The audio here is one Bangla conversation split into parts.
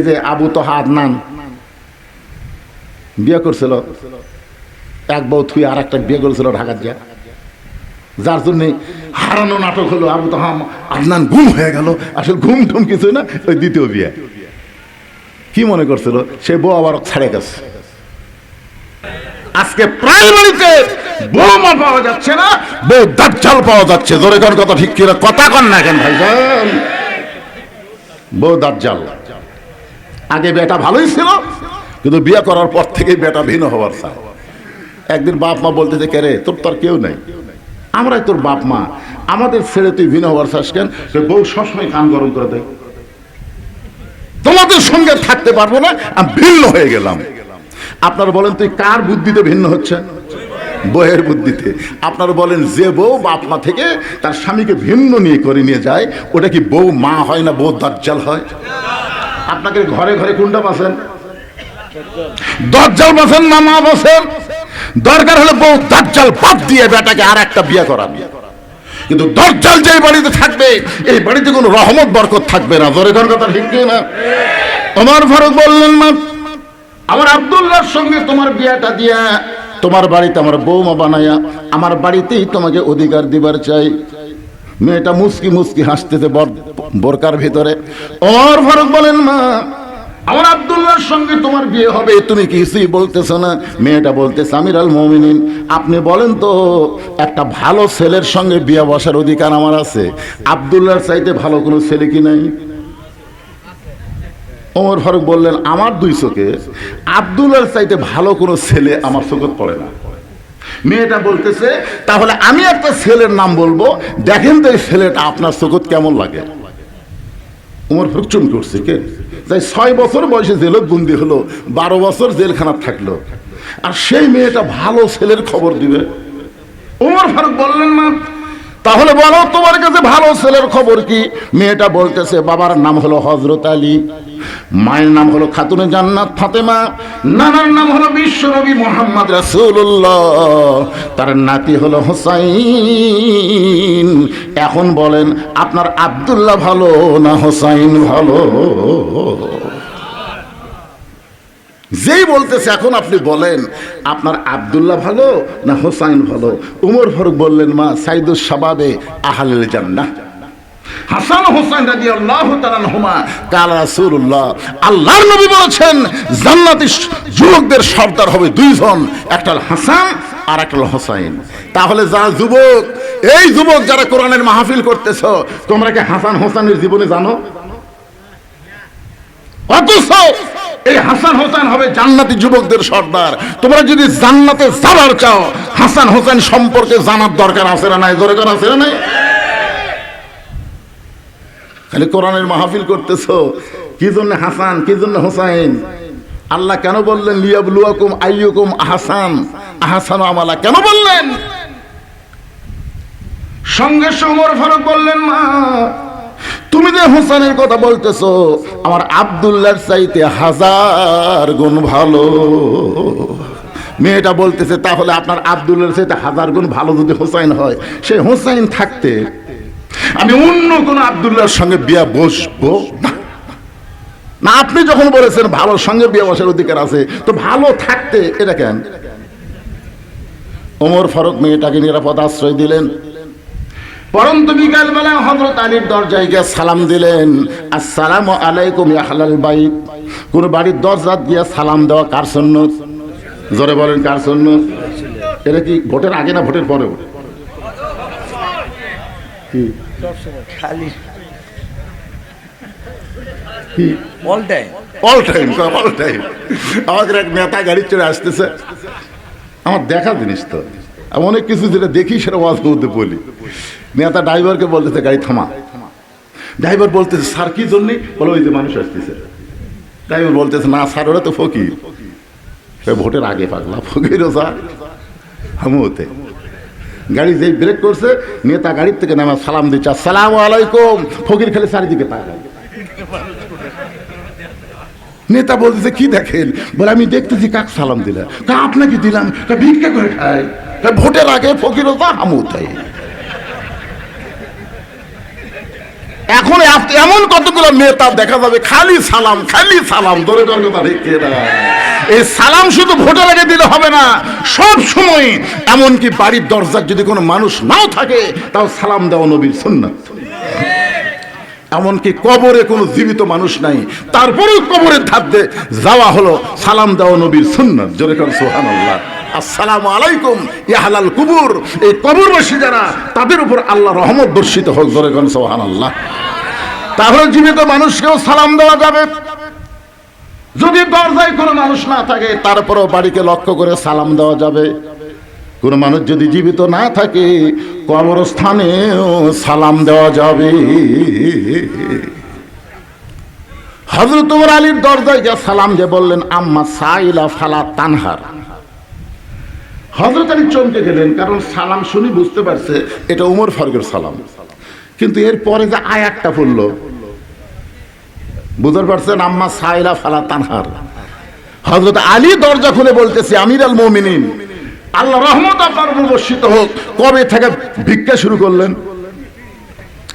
যে আবু তোহা আদনান বিয়ে করছিল, এক বউ থুই আর একটা বিয়ে করেছিল ঢাকার যা, যার জন্য হারানো নাটক হলো। আবু তোহা আদনান গুম হয়ে গেল, আসলে ঘুম টুম কিছু না, ওই দ্বিতীয় বিয়ে। কি মনে করছিল সে বউ আবার ছাড়ে গেছে। আজকে প্রায় বাড়িতে বৌমা পাওয়া যাচ্ছে না, বউ দাজ্জাল পাওয়া যাচ্ছে। জোরে কোন কথা ঠিক কিনা কথা কন না কেন ভাইজান? বউ দাজ্জাল। আগে বেটা ভালোই ছিল, কিন্তু বিয়ে করার পর থেকে বেটা ভিন্ন হওয়ার চায়। একদিন বাপ মা বলতে যে কে রে, তোর তো আর কেউ নাই, আমরাই তোর বাপ মা, আমাদের ছেড়ে তুই ভিন্ন হওয়ার চাস কেন? বউ সবসময় কান গরম করে দেয়, তোমাদের সঙ্গে থাকতে পারবো না, আমি ভিন্ন হয়ে গেলাম। আপনারা বলেন তুই কার বুদ্ধিতে ভিন্ন হচ্ছে? বউয়ের বুদ্ধিতে। আপনারা বলেন যে বউ বাপ মা থেকে তার স্বামীকে ভিন্ন নিয়ে করে নিয়ে যায়, ওটা কি বউ মা হয় না বউ দাজ্জাল হয়? আপনাকে ঘরে ঘরে কোনটা পাচ্ছেন? দাজ্জাল পাচ্ছেন না মা পাচ্ছেন? দরকার হলে বউ দাজ্জাল বাদ দিয়ে বেটাকে আর একটা বিয়ে করাবি, কিন্তু দাজ্জাল যে বাড়িতে থাকবে এই বাড়িতে কোনো রহমত বরকত থাকবে না। জোরে কোন কথা ঠিক না? ওমর ফারুক বললেন, মা আমার আব্দুল্লাহর সঙ্গে তোমার বিয়েটা দিয়া তোমার বাড়িতে আমার বৌমা বানায়া আমার বাড়িতেই তোমাকে অধিকার দিবার চাই। মেয়েটা মুস্কি মুস্কি হাসতেছে বোরকার ভিতরে। ওমর ফারুক বলেন, মা আমার আব্দুল্লাহর সঙ্গে তোমার বিয়ে হবে, তুমি কিছুই বলতেছ না। মেয়েটা বলতেছে, আমিরুল মুমিনিন আপনি বলেন তো, একটা ভালো ছেলের সঙ্গে বিয়ে বসার অধিকার আমার আছে, আব্দুল্লাহর চাইতে ভালো কোনো ছেলে কি নাই? ওমর ফারুক বললেন, আমার দুই চোখে আব্দুল্লাহর চাইতে ভালো কোনো ছেলে আমার চোখে পড়ে না। মেয়েটা বলতেছে, তাহলে আমি একটা ছেলের নাম বলবো, দেখেন তো এই ছেলেটা আপনার চোখে কেমন লাগে। ওমর ফারুক চুম করছে, কে যাই 6 বছর বয়সে জেলত বন্দি হলো, 12 বছর জেলখানা থাকলো, আর সেই মেয়েটা ভালো ছেলের খবর দিবে। ওমর ফারুক বললেন, মা তাহলে বলো তোমার কাছে ভালো ছেলের খবর কি? মেয়েটা বলতেছে, বাবার নাম হলো হযরত আলী, মায়ের নাম হলো খাতুনে জান্নাত ফাতেমা, নানার নাম হলো বিশ্বনবী মুহাম্মদ রাসূলুল্লাহ, তার নাতি হলো হোসাইন। এখন বলেন আপনার আব্দুল্লাহ ভালো না হোসাইন ভালো? যেই বলতেছে এখন আপনি বলেন আপনার আব্দুল্লাহ ভালো না হোসাইন ভালো? উমর ফারুক বললেন, মা সাইদুস শাবাবে আহলুল জান্নাহ হাসান হোসেন রাদিয়াল্লাহু তাআলা আনহুমা কাল রাসূলুল্লাহ, আল্লাহর নবী বলেছেন জান্নাতি যুবকদের সর্দার হবে দুইজন, একটা হাসান আর একটা হোসাইন। তাহলে যারা যুবক, এই যুবক যারা কোরআনের মাহফিল করতেছো, তোমরা কি হাসান হোসেনের জীবনে জানো? অথচ এই হাসান হোসেন হবে জান্নাতি যুবকদের সর্দার। তোমরা যদি জান্নাতে যাবার চাও, হাসান হোসেন সম্পর্কে জানার দরকার আছে না নাই? দরকার আছে না নাই? খালি কোরআনের মাহফিল করতেছো, কি জন্য হাসান কি জন্য হোসাইন? আল্লাহ কেন বললেন লিয়াবলুয়াকুম আইয়ুকুম আহসান আহসানু আমালা? কেন বললেন? সঙ্গে ওমর ফারুক বললেন, মা তুমি যে হোসেনের কথা বলতেছো, আমার আব্দুল্লাহর চাইতে 1000 গুণ ভালো। মেয়েটা বলতেছে, তাহলে আপনার আব্দুল্লাহর চাইতে 1000 গুণ ভালো যদি হোসাইন হয়, সেই হোসাইন থাকতে আমি অন্য কোন আব্দুল্লাহর সঙ্গে বিয়ে বসবো না। না, আপনি যখন বলেছেন ভালোর সঙ্গে বিয়ে বসার অধিকার আছে, তো ভালো থাকতে এটা কেন? ওমর ফারুক মেয়েটাকে নিরাপদ আশ্রয় দিলেন। পরন্তু বিকাল বেলা হযরত আলীর দরজায় গিয়ে সালাম দিলেন, আসসালামু আলাইকুম ইয়া আহলাল বাইত। কোন বাড়ির দরজা দিয়ে সালাম দেওয়া কার সুন্নাত? জোরে বলেন কার সুন্নাত? এটা কি ভোটের আগে না ভোটের পরে? কি খালি কি all time all time all time. আমাদের এক নেতা গাড়ি চড়ে আসতেছে, আমার দেখা জিনিস তো, আমি অনেক কিছু যেটা দেখি সেটা ওয়াজ করতে বলি। নেতা ড্রাইভারকে বলতেছে গাড়ি থামা। ড্রাইভার বলতেছে, স্যার কি জন্যে? বলো ওই যে মানুষ আসতেছে। ড্রাইভার বলতেছে, না স্যার ওরা তো ফকির। সে ভোটের আগে পাগলা, ফকিরও স্যার হামুতে। গাড়ি যেই ব্রেক করছে, নেতা গাড়ির থেকে নামা সালাম দিচ্ছে, আসসালামু আলাইকুম। ফকির খালি চারিদিকে তাকায়। নেতা বলতেছে, কি দেখেন? বলে আমি দেখতেছি কাক সালাম দিলাম। আপনাকে দিলাম, ভিক্ষা করে খাই। ভোটের আগে ফকিরও তা হামুতে। এখন এমন কতগুলো নেতা দেখা যাবে খালি সালাম ধরে কথা রেখে না। এই সালাম শুধু ভোটের আগে দিলে হবে না, সব সময়। এমনকি বাড়ির দরজার যদি কোনো মানুষ নাও থাকে তাও সালাম দেওয়া নবীর সুন্নাত। এমনকি কবরে কোনো জীবিত মানুষ নাই, তারপরেও কবরের ধার দিয়ে যাওয়া হলো সালাম দেওয়া নবীর সুন্নাত। জোরে কর সুবহানাল্লাহ। আসসালামু আলাইকুম ইয়া আহলাল কুবুর, এই কবরবাসী যারা, তাদের উপর আল্লাহ রহমত বর্ষিত হোক। জোরে কর সুবহানাল্লাহ। তাহলে জীবিত মানুষকেও সালাম দেওয়া যাবে। যদি দরজায় কোনো মানুষ না থাকে তারপরেও বাড়িকে লক্ষ্য করে সালাম দেওয়া যাবে। কোন মানুষ যদি জীবিত না থাকে কবরস্থানেও সালাম দেওয়া যাবে। হযরত ওমর আলীর দরজায় গিয়ে সালাম দিয়ে বললেন, আম্মা সাইলা ফালা তানহার। হযরত আলী চমকে গেলেন, কারণ সালাম শুনি বুঝতে পারছে এটা ওমর ফারুকের সালাম। কিন্তু এর পরে যে আয়াতটা পড়লো, বুঝতে পারছেন, আম্মা সাইলা ফালা তানহার। হযরত আলী দরজা খুলে বলতেছে, আমির আল মুমিনিন, আল্লাহ রহমত আপনার উপর বর্ষিত হোক, কবে থেকে ভিক্ষা শুরু করলেন?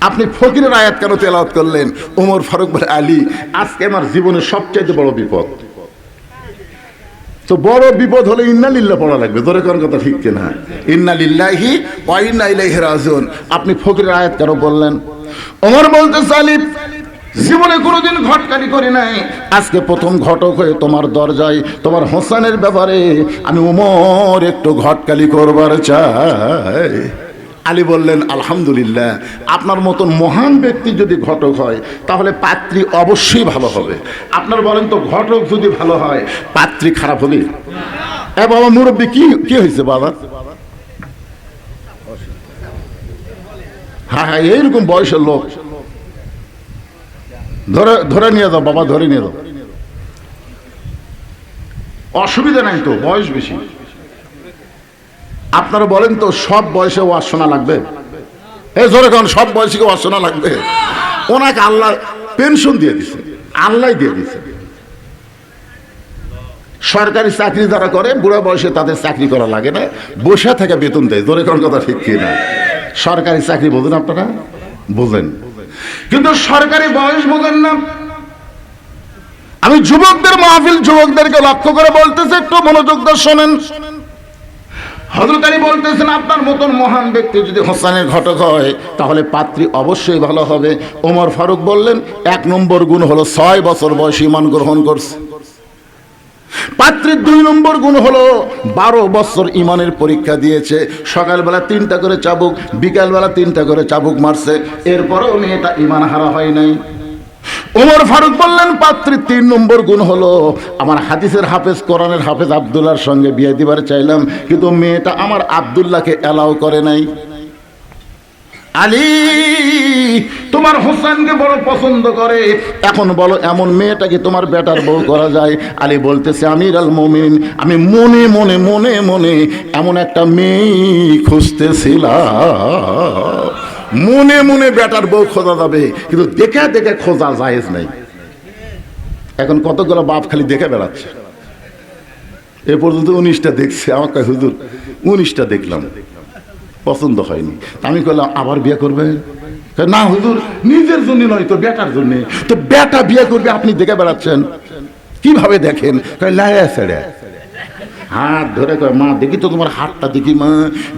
আপনি ফকিরের আয়াত কেন তেলাওয়াত করলেন? ওমর ফারুক বলে, আলী, আজকে আমার জীবনের সবচেয়ে বড় বিপদ। তো বড় বিপদ হলে ইন্না লিল্লাহ পড়া লাগবে। ধরে কোন কথা ঠিক কিনা? ইন্না লিল্লাহি ওয়া ইন্না ইলাইহি রাজিউন। আপনি ফকিরের আয়াত কেন বললেন? ওমর বলতেছে, আলী, জীবনে কোনোদিন ঘটকালি করি নাই, আজকে প্রথম ঘটক হয়ে তোমার দরজায় তোমার হোসেনের ব্যাপারে আমি ওমর একটু ঘটকালি করবার চাই। আলী বললেন, আলহামদুলিল্লাহ, আপনার মতন মহান ব্যক্তি যদি ঘটক হয় তাহলে পাত্রী অবশ্যই ভালো হবে। আপনার বলেন তো, ঘটক যদি ভালো হয় পাত্রী খারাপ হবে? এ বাবা মুরব্বী, কি হয়েছে বাবা? হ্যাঁ, এইরকম বয়সের লোক ধরে নিয়ে যাও বাবা, ধরে নিয়ে যাও, অসুবিধা নাই তো, বয়স বেশি। আপনারা বলেন তো, সব বয়সে ওয়াজ শোনা লাগবে? এই জোরে কোন, সব বয়সে ওয়াজ শোনা লাগবে? ওনাকে আল্লাহ পেনশন দিয়ে দিছে, আল্লাহ দিয়ে দিছে। সরকারি চাকরি যারা করে বুড়া বয়সে তাদের চাকরি করা লাগে না, বসে থেকে বেতন দেয়। জোরে কোন কথা ঠিক কিনা? সরকারি চাকরি বোঝেন আপনারা? বোঝেন, কিন্তু সরকারি বয়স বোঝেন না। আমি যুবকদের মাহফিল, যুবকদেরকে লক্ষ্য করে বলতেছে, একটু মনোযোগ দিয়ে শোনেন। হযরত আলী বলতেছেন, আপনার মতন মহান ব্যক্তি যদি হোসেনের ঘটক হয় তাহলে পাত্রী অবশ্যই ভালো হবে। ওমর ফারুক বললেন, 1 নম্বর গুণ হলো 6 বছর বয়সে ঈমান গ্রহণ করছে। পাত্রীর 2 নম্বর গুণ হলো 12 বছর ঈমানের পরীক্ষা দিয়েছে। সকালবেলা 3টা করে চাবুক, বিকালবেলা 3টা করে চাবুক মারছে, এরপরেও মেয়েটা ঈমান হারা হয় নাই। ওমর ফারুক বললেন, পাত্রীর 3 নম্বর গুণ হলো, আমার হাদিসের হাফেজ, কোরআনের হাফেজ আব্দুল্লাহর সঙ্গে বিয়ে দিবার চাইলাম, কিন্তু মেয়েটা আমার আব্দুল্লাহকে অ্যালাউ করে নাই। আলী, তোমার হোসেনকে বড় পছন্দ করে, এখন বলো এমন মেয়েটাকে তোমার বেটার বউ করা যায়? আলী বলতেছে, আমির আল মুমিনিন, আমি মনে মনে মনে মনে এমন একটা মেয়ে খুঁজতেছিলাম। মনে মনে বেটার বউ খোঁজা যাবে, কিন্তু দেখে দেখে খোঁজা জায়েজ নাই। এখন কতগুলো বাপ খালি দেখে বেড়াচ্ছে। এ পর্যন্ত 19টা দেখছে। আমাকে, হুজুর 19টা দেখলাম, পছন্দ হয়নি। আমি বললাম, আবার বিয়ে করবে? না হুজুর, নিজের জন্য নয় তো, বেটার জন্য। তো বেটা বিয়ে করবে, আপনি দেখে বেড়াচ্ছেন? কিভাবে দেখেন? লায়া ছেড়ে হাত ধরে কয়, মা দেখি তো তোমার হাতটা, দেখি মা,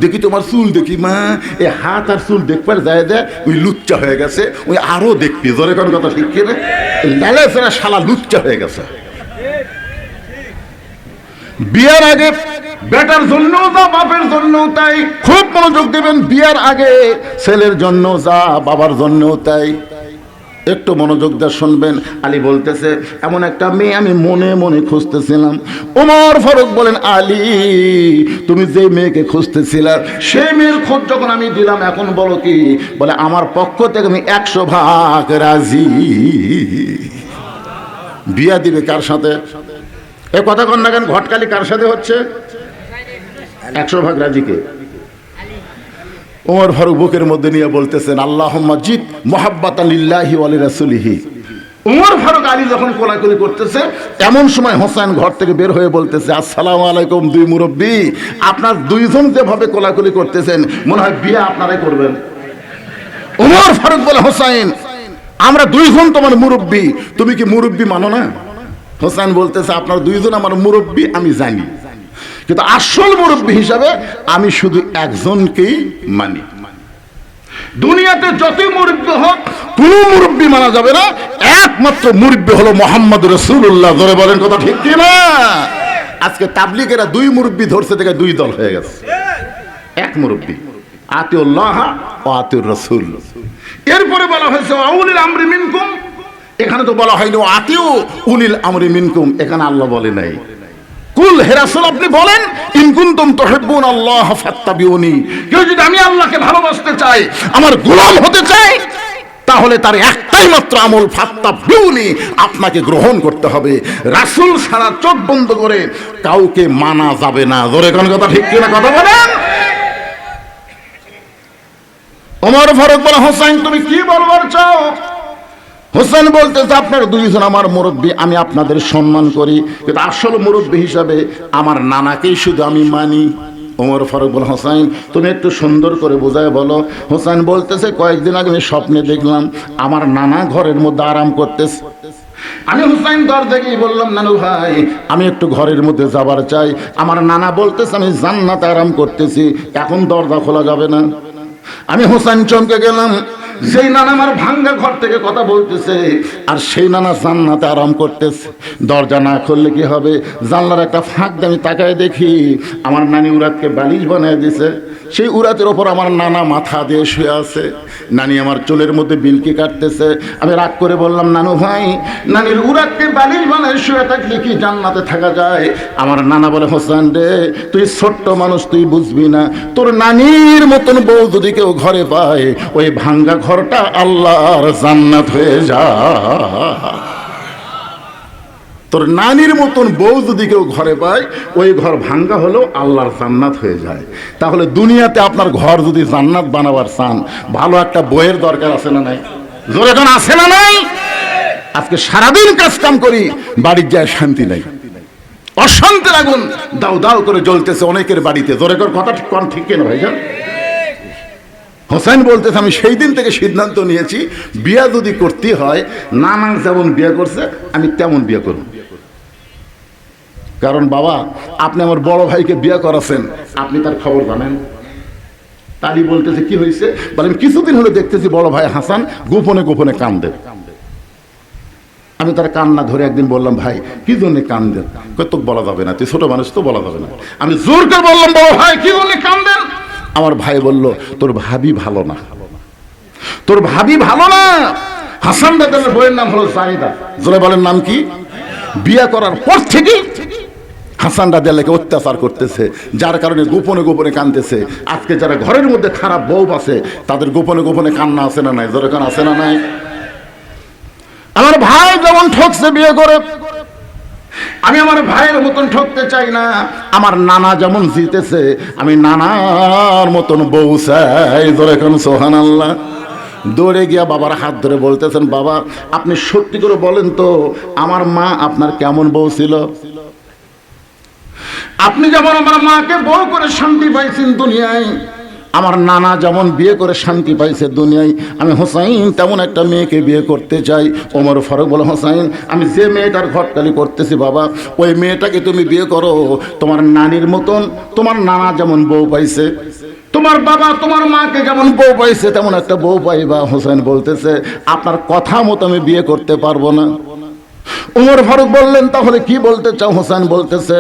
দেখি তোমার চুল, দেখি মা। এই হাত আর চুল দেখবার যায় যায় ওই লুচ্চা হয়ে গেছে, ওই আরো দেখবি। জোরে কোন কথা ঠিক কিনা? লায়া ছেড়ে শালা লুচ্চা হয়ে গেছে। বিয়ার আগে বেটার জন্য যা, বাপের জন্য তাই। খুব মনোযোগ দেবেন, বিয়ার আগে ছেলের জন্য যা, বাবার জন্য তাই। একটু মনোযোগ দিয়ে শুনবেন। আলী বলতেছে, এমন একটা মেয়ে আমি মনে মনে খুঁজতেছিলাম। ওমর ফারুক বলেন, আলী, তুমি যে মেয়েকে খুঁজতেছিলা সেই মেয়ের খোঁজ যখন আমি দিলাম, এখন বলো কি? বলে, আমার পক্ষ থেকে আমি 100 ভাগ রাজি। বিয়া দিবে কার সাথে? এ কথা কন না কেন? ঘটকালি কার সাথে হচ্ছে? 100 ভাগ রাজিকে। ওমর ফারুক বুকের মধ্যে নিয়ে বলতেছেন, আল্লাহুম্মা জিদ মুহাব্বাতান লিল্লাহি ওয়া লিরাসূলিহি। ওমর ফারুক আলী যখন কোলাকুলি করতেছে, এমন সময় হোসেন ঘর থেকে বের হয়ে বলতেছে, আসসালামু আলাইকুম। 2 মুরব্বী, আপনার 2জন যেভাবে কোলাকুলি করতেছেন মনে হয় বিয়ে আপনারাই করবেন। ওমর ফারুক বলে, হোসেন আমরা দুইজন তোমার মুরব্বী, তুমি কি মুরব্বী মানো না? হোসেন বলতেছে আপনারা দুইজন আমার মুরব্বী আমি জানি, কিন্তু আসল মুরব্বী হিসাবে আমি শুধু একজনকেই মানি। দুনিয়াতে যতই মুরব্বী হোক কোন মুরব্বী মানা যাবে না, একমাত্র মুরব্বী হলো মোহাম্মদ রাসূলুল্লাহ। ধরে বলেন কথা ঠিক কি না? আজকে তাবলীগেরা দুই মুরব্বী ধরছে থেকে দুই দল হয়ে গেছে, এক মুরব্বী আতিউল্লাহ ও আতিউর রাসূল। এরপরে বলা হয়েছে উলিল আমরি মিনকুম, এখানে তো বলা হয়নি আতিউ উলিল আমরি মিনকুম, এখানে আল্লাহ বলে নাই। কুল হে রাসূল আপনি বলেন ইন কুনতুম তুহিব্বুন আল্লাহ ফাত্তাবিউনি, কেউ যদি আমি আল্লাহকে ভালোবাসতে চাই, আমার গোলাম হতে চাই, তাহলে তার একটাই মাত্র আমল ফাত্তাবিউনি, আপনাকে গ্রহণ করতে হবে। রাসূল ছাড়া চোখ বন্ধ করে কাউকে মানা যাবে না। জোরে কোন কথা ঠিক কিনা কথা বলেন। ওমর ফারুক বলে হোসেন তুমি কি বলবার চাও? হোসেন বলতেছে আপনারা দুইজন আমার মুরব্বী, আমি আপনাদের সম্মান করি, কিন্তু আসল মুরব্বী হিসাবে আমার নানাকেই শুধু আমি মানি। ওমর ফারুক বলে হোসেন তুমি একটু সুন্দর করে বোঝায় বলো। হোসেন বলতেছে কয়েকদিন আগে আমি স্বপ্নে দেখলাম আমার নানা ঘরের মধ্যে আরাম করতেছে। আমি হুসাইন দরজা গিয়ে বললাম নানু ভাই আমি একটু ঘরের মধ্যে যাবার চাই। আমার নানা বলতেছে আমি জান্নাতে আরাম করতেছি, এখন দরজা খোলা যাবে না। আমি হোসেন চমকে গেলাম, যেই নানা আমার ভাঙ্গা ঘর থেকে কথা বলতেছে আর সেই নানা জান্নাতে আরাম করতেছে। দরজা না খুললে কি হবে, জানলার একটা ফাঁক দিয়ে আমি তাকায় দেখি আমার নানি উরাতকে বালিশ বানিয়ে দিছে, সেই উরাতের ওপর আমার নানা মাথা দিয়ে শুয়ে আছে। নানি আমার চুলের মধ্যে বিলকি কাটতেছে। আমি রাগ করে বললাম নানু ভাই নানির উরাতকে বালিশ বানিয়ে শুয়ে থাকলে কি জান্নাতে থাকা যায়? আমার নানা বলে হোসেন রে তুই ছোট্ট মানুষ, তুই বুঝবি না, তোর নানির মতন বউ যদি কেউ ঘরে পায় ওই ভাঙ্গা ঘরটা আল্লাহর জান্নাত হয়ে যায়। তোর নানির মতন বউ যদি কেউ ঘরে পায় ওই ঘর ভাঙ্গা হলো আল্লাহর জান্নাত হয়ে যায়। তাহলে দুনিয়াতে আপনার ঘর যদি জান্নাত বানাবার চান, ভালো একটা বইয়ের দরকার আছে না নাই? জোরে কোন আছে না নাই? আজকে সারাদিন কাজ কাম করি, বাড়ির যায় শান্তি নাই, অশান্তির আগুন দাউ দাউ করে জ্বলতেছে অনেকের বাড়িতে। জোরে কোন কথা ঠিক কেন ভাইজান? হোসেন বলতেছে আমি সেই দিন থেকে সিদ্ধান্ত নিয়েছি বিয়া যদি করতে হয় নানা যেমন বিয়ে করছে আমি তেমন বিয়ে করব। কারণ বাবা আপনি আমার বড় ভাইকে বিয়ে করাছেন, আপনি তার খবর জানেন। তালি বলতেছে কি হয়েছে? বলেন কিছুদিন হলে দেখতেছি বড় ভাই হাসান গোপনে গোপনে কান্দে। আমি তার কান্না ধরে একদিন বললাম ভাই কি জন্য কান্দেন? তো বলা যাবে না, তুই ছোট মানুষ তো বলা যাবে না। আমি জোর করে বললাম বড় ভাই কি জন্য কান্দেন? আমার ভাই বলল তোর ভাবি ভালো না, তোর ভাবি ভালো না। হাসান দাদার বইয়ের নাম হলো জাহিদা। জোরে বলেন নাম কি? বিয়ে করার পর থেকে হাসান রাদিয়াল্লাহকে অত্যাচার করতেছে, যার কারণে গোপনে গোপনে কাঁদতেছে। আজকে যারা ঘরের মধ্যে খারাপ বউ আছে তাদের গোপনে গোপনে কান্না আছে না নাই? জোরে কান আছে না নাই? আমার ভাই যেমন ঠকছে বিয়ে করে, আমি আমার ভাইয়ের মতন ঠকতে চাই না। আমার নানা যেমন জিতেছে আমি নানার মতন বউ চাই। জোরে কান সুবহানাল্লাহ। দৌড়ে গিয়া বাবার হাত ধরে বলতেছেন বাবা আপনি সত্যি করে বলেন তো আমার মা আপনার কেমন বউ ছিল? আপনি যেমন আমার মাকে বউ করে শান্তি পাইছেন দুনিয়ায়, আমার নানা যেমন বিয়ে করে শান্তি পাইছে দুনিয়ায়, আমি হোসাইন তেমন একটা মেয়েকে বিয়ে করতে চাই। ওমর ফারুক বলে হোসাইন আমি যে মেয়েটার ঘটকালি করতেছি বাবা ওই মেয়েটাকে তুমি বিয়ে করো। তোমার নানির মতন তোমার নানা যেমন বউ পাইছে, তোমার বাবা তোমার মাকে যেমন বউ পাইছে তেমন একটা বউ পাইবা। হোসেন বলতেছে আপনার কথা মতো আমি বিয়ে করতে পারবো না। ওমর ফারুক বললেন তাহলে কি বলতে চাও? হোসেন বলতেছে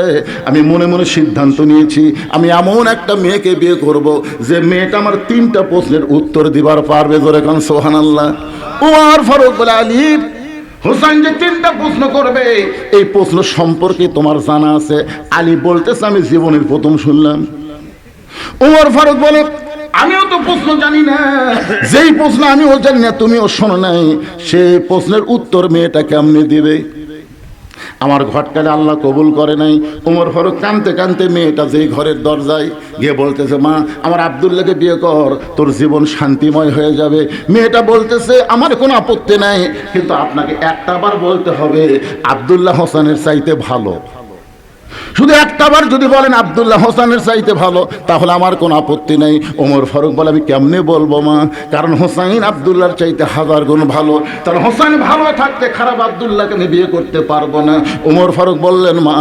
আমি মনে মনে সিদ্ধান্ত নিয়েছি আমি এমন একটা মেয়েকে বিয়ে করব যে মেয়েটা আমার 3টা প্রশ্নের উত্তর দিবার পারবে। জোরে কান সুবহানাল্লাহ। ওমর ফারুক বলে আলী হোসেন যে 3টা প্রশ্ন করবে এই প্রশ্ন সম্পর্কে তোমার জানা আছে? আলী বলতেছে আমি জীবনের প্রথম শুনলাম। ওমর ফারুক বলে আমিও তো প্রশ্ন জানি না, যেই প্রশ্ন আমিও জানি না তুমিও শোনো নাই, সেই প্রশ্নের উত্তর মেয়েটা কেমনে দিবে? আমার ঘটকালে আল্লাহ কবুল করে নাই। ওমর ফারুক কানতে কানতে মেয়েটা যেই ঘরের দরজায় গিয়ে বলতেছে মা আমার আব্দুল্লাহকে বিয়ে কর, তোর জীবন শান্তিময় হয়ে যাবে। মেয়েটা বলতেছে আমার কোনো আপত্তি নাই, কিন্তু আপনাকে একটা বার বলতে হবে আব্দুল্লাহ হোসেনের চাইতে ভালো। শুধু একটাবার যদি বলেন আব্দুল্লাহ হোসেনের চাইতে ভালো, তাহলে আমার কোনো আপত্তি নেই। ওমর ফারুক বলে, আমি কেমনে বলবো মা, কারণ হোসাইন আব্দুল্লাহর চাইতে 1000 গুণ ভালো, তাহলে হোসেন ভালো থাকতে খারাপ আব্দুল্লাহকে আমি বিয়ে করতে পারবো না। ওমর ফারুক বললেন, মা,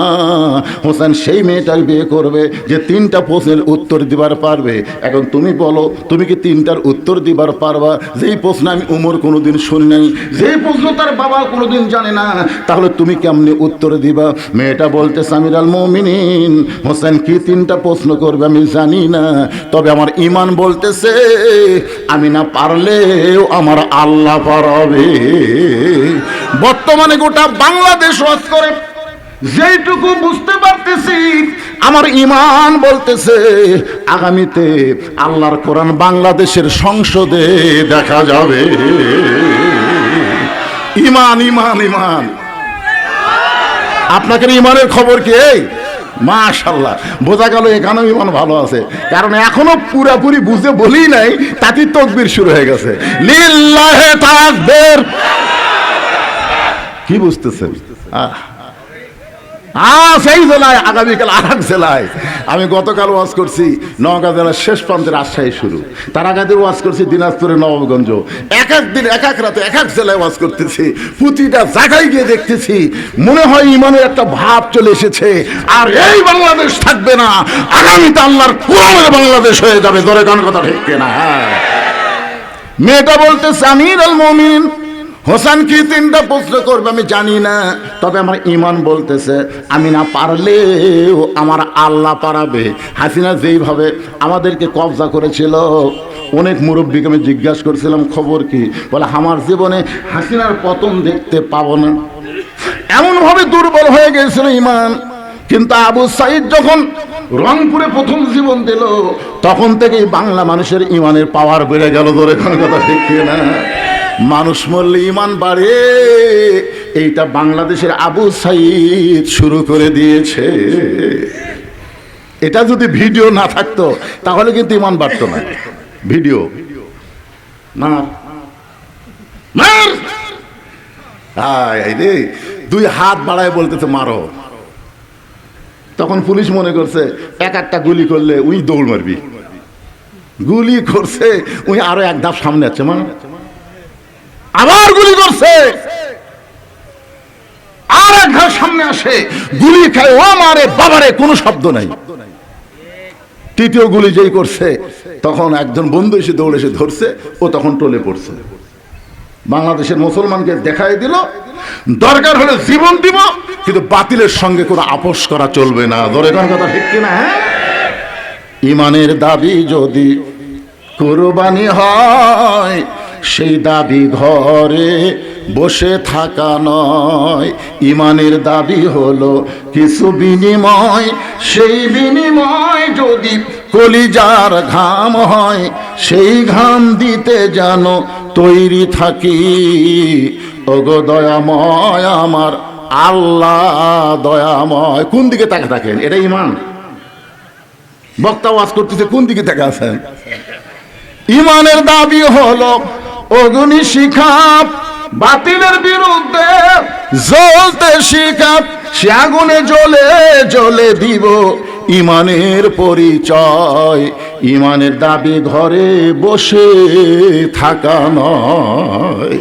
হোসেন সেই মেয়েটাই বিয়ে করবে যে 3টা প্রশ্নের উত্তর দিবার পারবে। এখন তুমি বলো, তুমি কি 3টার উত্তর দিবার পারবা? যেই প্রশ্ন আমি উমর কোনোদিন শুনি নাই, যেই প্রশ্ন তার বাবা কোনোদিন জানে না, তাহলে তুমি কেমনে উত্তর দিবা? মেয়েটা বলতেছে, আমির আল মুমিনিন, হোসেন কি 3টা প্রশ্ন করবে আমি জানি না, তবে আমার ঈমান বলতেছে আমি না পারলেও আমার আল্লাহ পারাবে। বর্তমানে গোটা বাংলাদেশ ওয়াজ করে, যেইটুকু বুঝতে পারতেছি আমার ঈমান বলতেছে আগামীতে আল্লাহর কোরআন বাংলাদেশের সংসদে দেখা যাবে। ঈমান, ঈমান, ঈমান। আপনাদের ঈমানের খবর কি? মাশাআল্লাহ, বোঝা গেল এখানেও ঈমান ভালো আছে, কারণ এখনো পুরাপুরি বুঝে বলি নাই, তাতেই তাকবীর শুরু হয়ে গেছে। লিল্লাহে তাকবীর। কি বুঝতেছেন? সেই জেলায়, আগামীকাল আর এক জেলায়। আমি গতকাল ওয়াজ করছি নওগাঁ জেলার শেষ প্রান্তে রাজশাহী শুরু, তার আগে দিন ওয়াজ করছি দিনাজপুরের নবাবগঞ্জ। এক এক দিন এক এক রাতে এক এক জেলায় ওয়াজ করতেছি, প্রতিটা জায়গায় গিয়ে দেখতেছি মনে হয় ইমানের একটা ভাব চলে এসেছে। আর এই বাংলাদেশ থাকবে না, আগামীতে আল্লাহর কোরআনের বাংলাদেশ হয়ে যাবে। ধরে কোন কথা ঠিক কিনা? মেয়েটা বলতেছে, আমির আল মুমিনিন, হোসেন কি 3টা প্রশ্ন করবে আমি জানি না, তবে আমার ঈমান বলতেছে আমি না পারলেও আমার আল্লাহ পারাবে। হাসিনা যেইভাবে আমাদেরকে কবজা করেছিল, অনেক মুরব্বীকে আমি জিজ্ঞাসা করছিলাম খবর কি, বলে আমার জীবনে হাসিনার পতন দেখতে পাবো না, এমনভাবে দুর্বল হয়ে গেছিল ঈমান। কিন্তু আবু সাইদ যখন রংপুরে প্রথম জীবন দিল, তখন থেকেই বাংলা মানুষের ঈমানের পাওয়ার বেড়ে গেল। ধরে কোন কথা ঠিক না? মানুষ মরলে ঈমান বাড়ে, এইটা বাংলাদেশের আবু সাইদ শুরু করে দিয়েছে। এটা যদি ভিডিও না থাকতো তাহলে কিন্তু ঈমান বাড়তো না। ভিডিও না, রে 2 হাত বাড়ায় বলতেছে মারো। তখন পুলিশ মনে করছে একটা গুলি করলে উই দৌড় মারবি, গুলি করছে উই আরো 1 ধাপ সামনে আছে, মানে আবার গুলি করছে, আর 1 ধাপ সামনে আসে, গুলি খায়, ও মারে বাবারে, কোনো শব্দ নাই। 3য় গুলি যেই করছে, তখন একজন বন্ধু এসে দৌড়ে এসে ধরছে, ও তখন টলে পড়ছে। বাংলাদেশের মুসলমানকে দেখাই দিল দরকার হলে জীবন দিব, কিন্তু বাতিলের সঙ্গে কোনো আপোষ করা চলবে না। ধরে কোন কথা ঠিক কিনা? হ্যাঁ, ঈমানের দাবি যদি কুরবানি হয়, সেই দাবি ঘরে বসে থাকা নয়। ঈমানের দাবি হলো কিছু বিনিময়, সেই বিনিময় যদি কলিজার ঘাম হয়, সেই ঘাম দিতে যেন তৈরি থাকি। ওগো দয়াময় আমার আল্লাহ দয়াময়। কোন দিকে তাকে থাকেন? এটা ঈমান। বক্তা ওয়াজ করতেছে, কোন দিকে তাকে আছেন? ঈমানের দাবি হলো অগ্নি শিখাপ, বাতিলের বিরুদ্ধে জ্বলতে শিখাপ, সে আগুনে জ্বলে জ্বলে দিব ঈমানের পরিচয়। ঈমানের দাবি ঘরে বসে থাকা নয়।